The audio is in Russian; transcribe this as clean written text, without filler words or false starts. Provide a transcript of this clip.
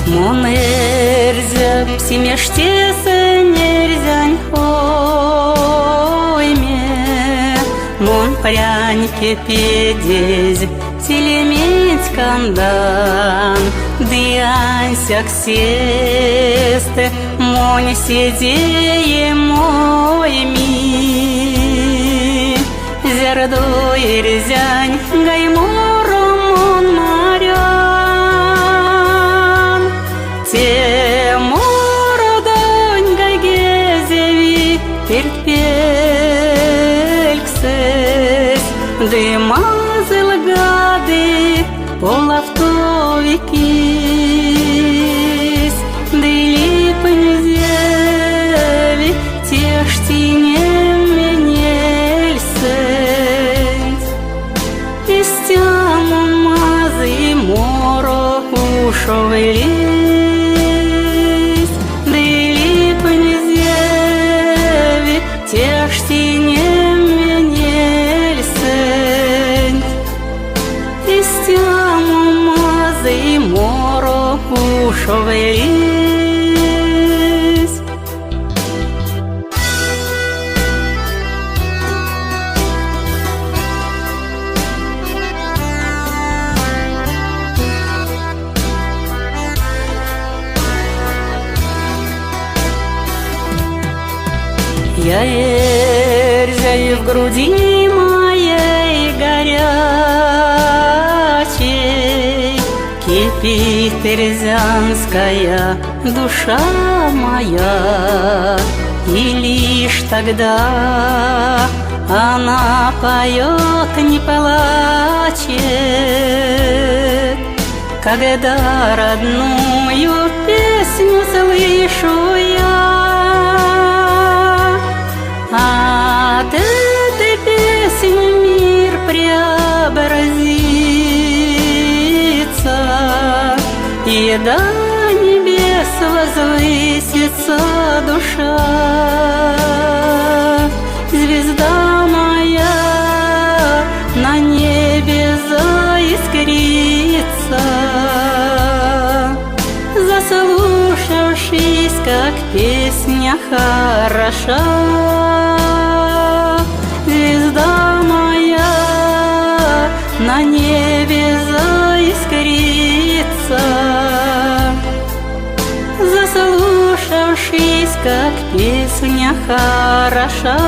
Мон эрзя псимештесе нерзянь ойме, мон пряники педезь телеметь кандан, дыянсяк сесте, монь седее мойми, зердой эрзянь гаймором мон марян, те мородонь гайгезеви терпельксес, дымазыл гады полавтовикис, дылипынь зеви тештинем менельсенс, истяму мазы моро ушовелис, дылипынь зеви тештинем менельсенс, истяму мазы моро ушовелис. Я эрзяй в груди моей горячей, кипит эрзянская душа моя, и лишь тогда она поет, не плачет, когда родную песню слышу я. От этой песни мир преобразится, и до небес возвысится душа. Звезда моя на небе заискрится, заслушавшись, как песня хороша. Звезда моя на небе заискрится, заслушавшись, как песня хороша.